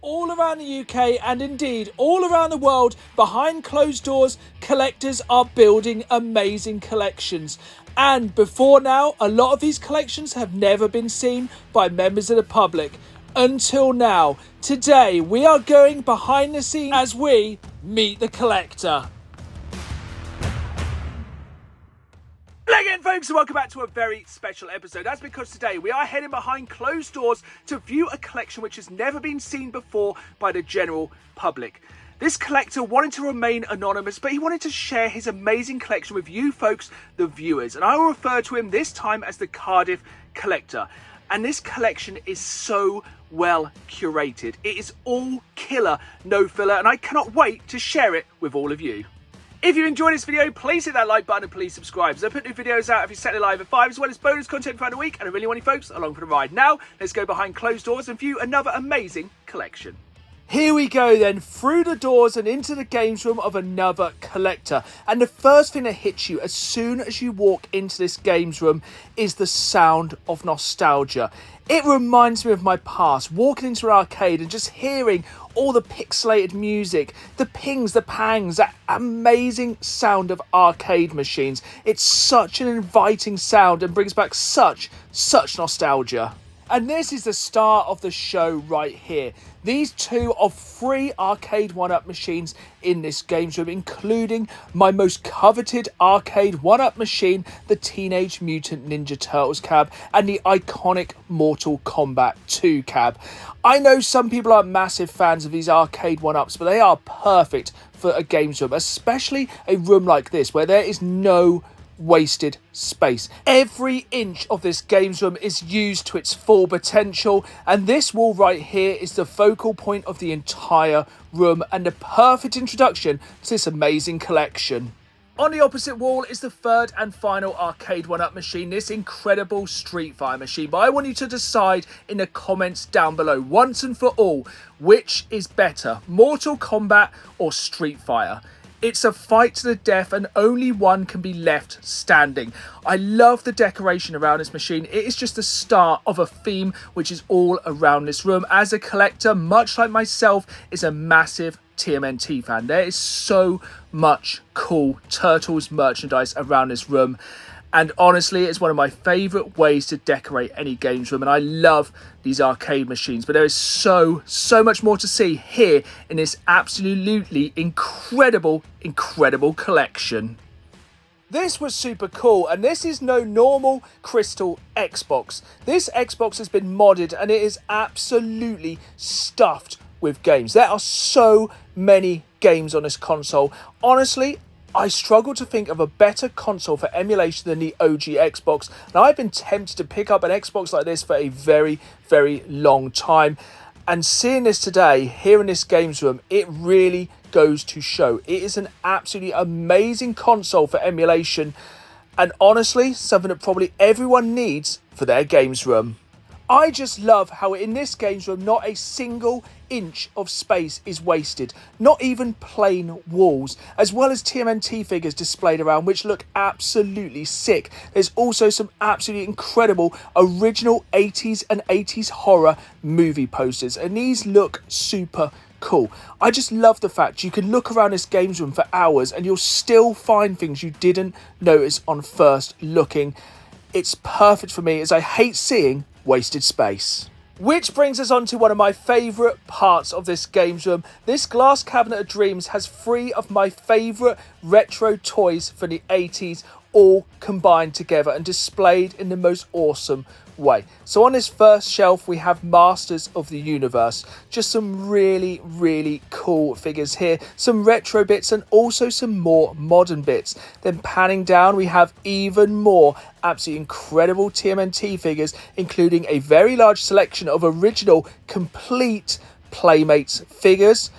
All around the UK and indeed all around the world, behind closed doors, collectors are building amazing collections. And before now, a lot of these collections have never been seen by members of the public. Until now. Today, we are going behind the scenes as we meet the collector. Hello again, folks, and welcome back to a very special episode. That's because today we are heading behind closed doors to view a collection which has never been seen before by the general public. This collector wanted to remain anonymous, but he wanted to share his amazing collection with you folks, the viewers. And I will refer to him this time as the Cardiff collector. And this collection is so well curated. It is all killer, no filler, and I cannot wait to share it with all of you. If you enjoyed this video, please hit that like button and please subscribe, as I put new videos out every Saturday live at 5, as well as bonus content throughout the week, and I really want you folks along for the ride. Now, let's go behind closed doors and view another amazing collection. Here we go then, through the doors and into the games room of another collector. And the first thing that hits you as soon as you walk into this games room is the sound of nostalgia. It reminds me of my past, walking into an arcade and just hearing all the pixelated music, the pings, the pangs, that amazing sound of arcade machines. It's such an inviting sound and brings back such nostalgia. And this is the star of the show right here. These two of 3 arcade 1-up machines in this games room, including my most coveted arcade 1-up machine, the Teenage Mutant Ninja Turtles cab, and the iconic Mortal Kombat 2 cab. I know some people are massive fans of these arcade 1-ups, but they are perfect for a games room, especially a room like this where there is no wasted space. Every inch of this games room is used to its full potential, and this wall right here is the focal point of the entire room and the perfect introduction to this amazing collection. On the opposite wall is the third and final arcade 1-up machine, this incredible Street Fighter machine. But I want you to decide in the comments down below, once and for all, which is better, Mortal Kombat or Street Fighter? It's a fight to the death and only one can be left standing. I love the decoration around this machine. It is just the start of a theme which is all around this room. As a collector, much like myself, is a massive TMNT fan. There is so much cool Turtles merchandise around this room. And honestly, it's one of my favourite ways to decorate any games room. And I love these arcade machines. But there is so much more to see here in this absolutely incredible collection. This was super cool, and this is no normal crystal Xbox. This Xbox has been modded and it is absolutely stuffed with games. There are so many games on this console. Honestly, I struggle to think of a better console for emulation than the OG Xbox. Now, I've been tempted to pick up an Xbox like this for a very long time. And seeing this today, here in this games room, it really goes to show. It is an absolutely amazing console for emulation. And honestly, something that probably everyone needs for their games room. I just love how in this games room, not a single inch of space is wasted, not even plain walls, as well as TMNT figures displayed around which look absolutely sick. There's also some absolutely incredible original 80s and 80s horror movie posters, and these look super cool. I just love the fact you can look around this games room for hours and you'll still find things you didn't notice on first looking. It's perfect for me, as I hate seeing wasted space. Which brings us on to one of my favourite parts of this games room. This glass cabinet of dreams has 3 of my favourite retro toys from the 80s all combined together and displayed in the most awesome way. So on this first shelf we have Masters of the Universe. Just some really cool figures here, some retro bits and also some more modern bits. Then panning down we have even more absolutely incredible TMNT figures, including a very large selection of original complete Playmates figures.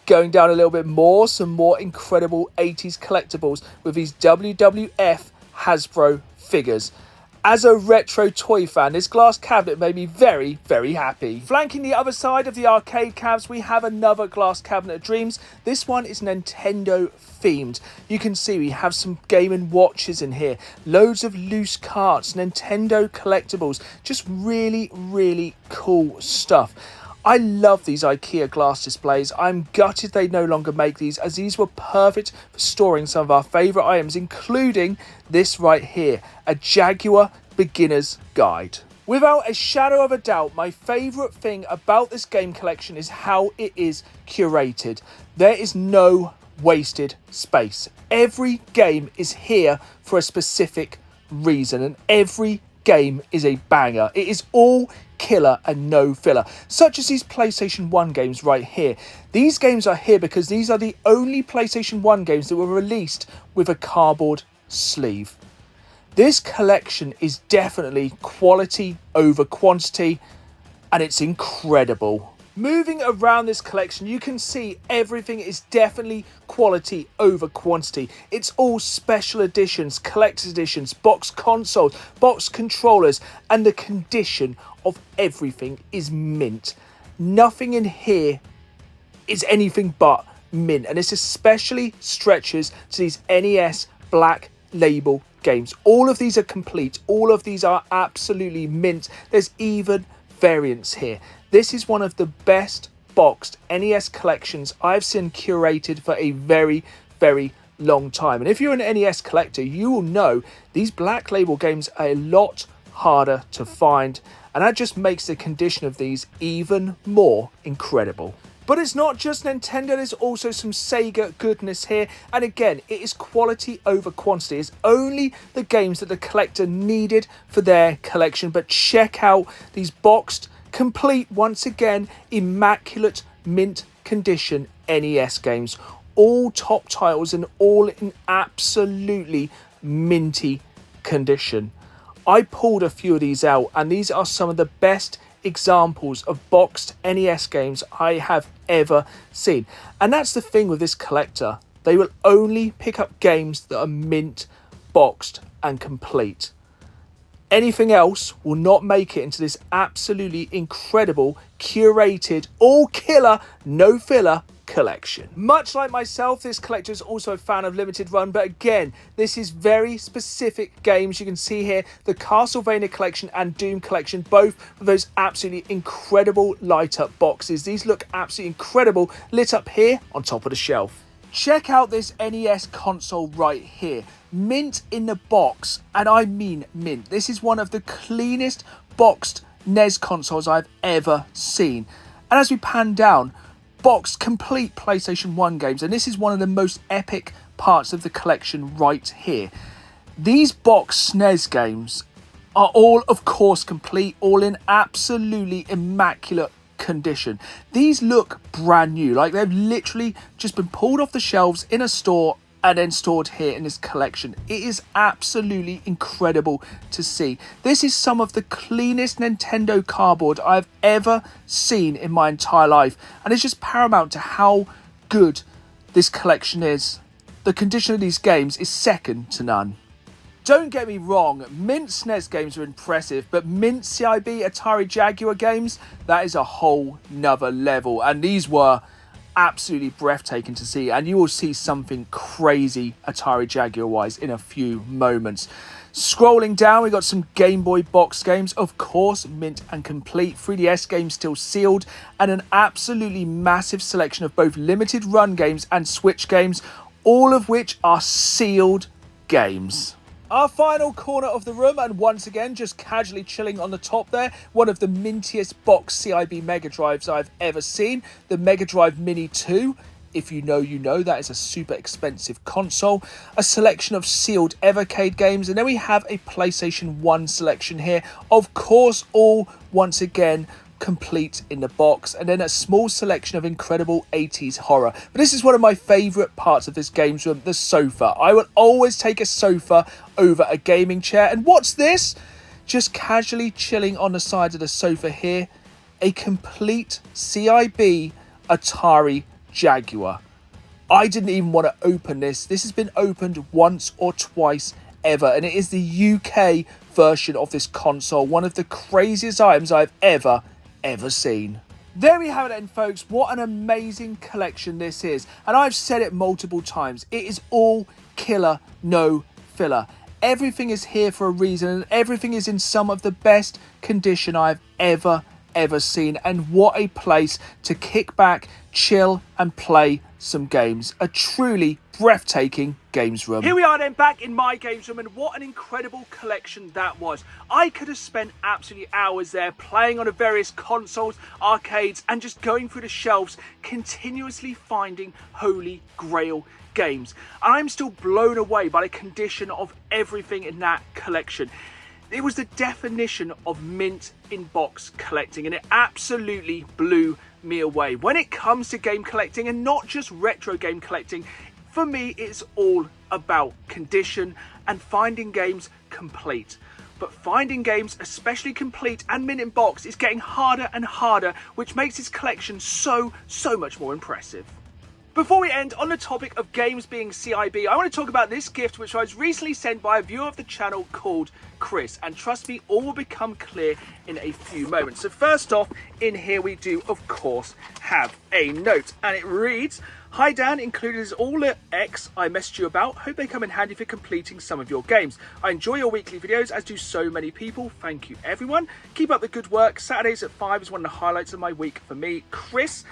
Going down a little bit more, some more incredible 80s collectibles with these WWF Hasbro figures. As a retro toy fan, this glass cabinet made me very happy. Flanking the other side of the arcade cabs, we have another glass cabinet of dreams. This one is Nintendo themed. You can see we have some Game & Watches in here, loads of loose carts, Nintendo collectibles, just really cool stuff. I love these IKEA glass displays. I'm gutted they no longer make these, as these were perfect for storing some of our favourite items, including this right here, a Jaguar Beginner's Guide. Without a shadow of a doubt, my favourite thing about this game collection is how it is curated. There is no wasted space. Every game is here for a specific reason, and every game is a banger. It is all killer and no filler, such as these PlayStation 1 games right here. These games are here because these are the only PlayStation 1 games that were released with a cardboard sleeve. This collection is definitely quality over quantity, and it's incredible. Moving around this collection, you can see everything is definitely quality over quantity. It's all special editions, collector's editions, box consoles, box controllers, and the condition of everything is mint. Nothing in here is anything but mint, and this especially stretches to these NES Black Label games. All of these are complete. All of these are absolutely mint. There's even variants here. This is one of the best boxed NES collections I've seen curated for a very, very long time. And if you're an NES collector, you will know these Black Label games are a lot harder to find, and that just makes the condition of these even more incredible. But it's not just Nintendo, there's also some Sega goodness here. And again, it is quality over quantity. It's only the games that the collector needed for their collection. But check out these boxed, complete, once again, immaculate mint condition NES games. All top titles and all in absolutely minty condition. I pulled a few of these out, and these are some of the best examples of boxed NES games I have ever seen. And that's the thing with this collector. They will only pick up games that are mint, boxed and complete. Anything else will not make it into this absolutely incredible, curated, all killer, no filler collection. Much like myself, this collector is also a fan of limited run, but again, this is very specific games. You can see here the Castlevania collection and Doom collection, both of those absolutely incredible light up boxes. These look absolutely incredible lit up here on top of the shelf. Check out this NES console right here. Mint in the box, and I mean mint. This is one of the cleanest boxed NES consoles I've ever seen. And as we pan down, boxed complete PlayStation 1 games, and this is one of the most epic parts of the collection right here. These boxed SNES games are all, of course, complete, all in absolutely immaculate condition. These look brand new, like they've literally just been pulled off the shelves in a store and then stored here in this collection. It is absolutely incredible to see. This is some of the cleanest Nintendo cardboard I've ever seen in my entire life, and it's just paramount to how good this collection is. The condition of these games is second to none. Don't get me wrong, mint SNES games are impressive, but mint CIB Atari Jaguar games, that is a whole nother level, and these were absolutely breathtaking to see, and you will see something crazy Atari Jaguar wise in a few moments. Scrolling down, we got some Game Boy box games, of course, mint and complete, 3DS games still sealed, and an absolutely massive selection of both limited run games and Switch games, all of which are sealed games. Our final corner of the room, and once again, just casually chilling on the top there, one of the mintiest box CIB Mega Drives I've ever seen, the Mega Drive Mini 2. If you know, you know, that is a super expensive console. A selection of sealed Evercade games, and then we have a PlayStation 1 selection here. Of course, all, once again, complete in the box, and then a small selection of incredible 80s horror. But this is one of my favourite parts of this games room, the sofa. I will always take a sofa over a gaming chair. And what's this? Just casually chilling on the side of the sofa here, a complete CIB Atari Jaguar. I didn't even want to open this. This has been opened once or twice ever, and it is the UK version of this console, one of the craziest items I've ever seen. There we have it then, folks. What an amazing collection this is, and I've said it multiple times, it is all killer, no filler. Everything is here for a reason, and everything is in some of the best condition I've ever ever seen, and what a place to kick back, chill and play some games. A truly breathtaking games room. Here we are then, back in my games room, and what an incredible collection that was. I could have spent absolutely hours there playing on the various consoles, arcades, and just going through the shelves, continuously finding holy grail games. And I'm still blown away by the condition of everything in that collection. It was the definition of mint in box collecting, and it absolutely blew me away. When it comes to game collecting, and not just retro game collecting, for me it's all about condition and finding games complete. But finding games, especially complete and mint in box, is getting harder and harder, which makes this collection so much more impressive. Before we end on the topic of games being CIB, I want to talk about this gift which I was recently sent by a viewer of the channel called Chris, and trust me, all will become clear in a few moments. So first off, in here we do of course have a note, and it reads, "Hi Dan, included is all the X I messaged you about. Hope they come in handy for completing some of your games. I enjoy your weekly videos, as do so many people. Thank you everyone. Keep up the good work. Saturdays at 5 is one of the highlights of my week for me. Chris,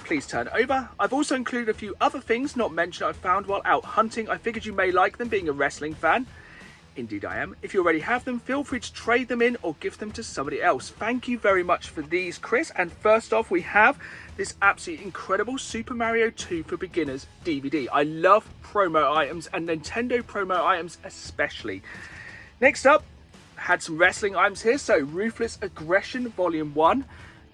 please turn over. I've also included a few other things not mentioned I found while out hunting. I figured you may like them, being a wrestling fan." Indeed I am. "If you already have them, feel free to trade them in or gift them to somebody else." Thank you very much for these, Chris. And first off, we have this absolutely incredible Super Mario 2 for Beginners DVD. I love promo items, and Nintendo promo items especially. Next up, had some wrestling items here. So Ruthless Aggression Volume 1.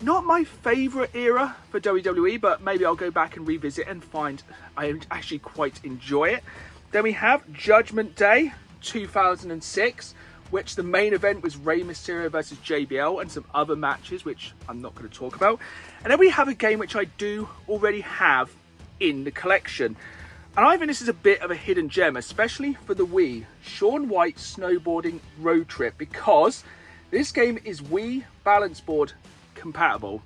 Not my favourite era for WWE, but maybe I'll go back and revisit and find I actually quite enjoy it. Then we have Judgment Day 2006, which the main event was Rey Mysterio versus JBL and some other matches which I'm not going to talk about. And then we have a game which I do already have in the collection, and I think this is a bit of a hidden gem, especially for the Wii. Shaun White Snowboarding Road Trip, because this game is Wii balance board compatible.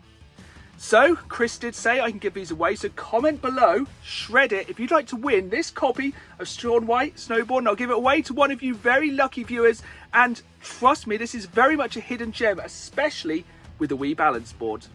So Chris did say I can give these away, so comment below, shred it, if you'd like to win this copy of Shaun White Snowboard, and I'll give it away to one of you very lucky viewers. And trust me, this is very much a hidden gem, especially with the Wii balance board.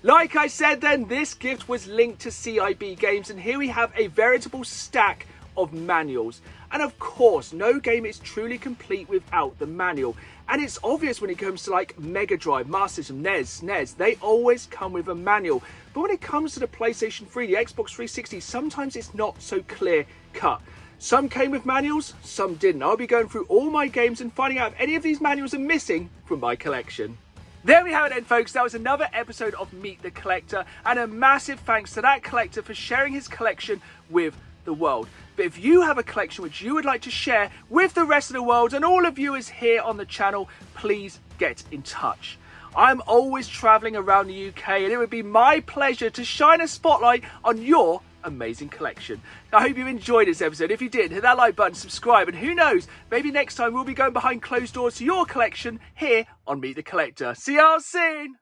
Like I said then, this gift was linked to CIB Games, and here we have a veritable stack of manuals. And of course, no game is truly complete without the manual. And it's obvious when it comes to like Mega Drive, Master System, NES, they always come with a manual. But when it comes to the PlayStation 3, the Xbox 360, sometimes it's not so clear cut. Some came with manuals, some didn't. I'll be going through all my games and finding out if any of these manuals are missing from my collection. There we have it then, folks. That was another episode of Meet the Collector, and a massive thanks to that collector for sharing his collection with the world. But if you have a collection which you would like to share with the rest of the world and all the viewers here on the channel, please get in touch. I'm always traveling around the UK, and it would be my pleasure to shine a spotlight on your amazing collection. I hope you enjoyed this episode. If you did, hit that like button, subscribe, and who knows, maybe next time we'll be going behind closed doors to your collection here on Meet the Collector. See y'all soon.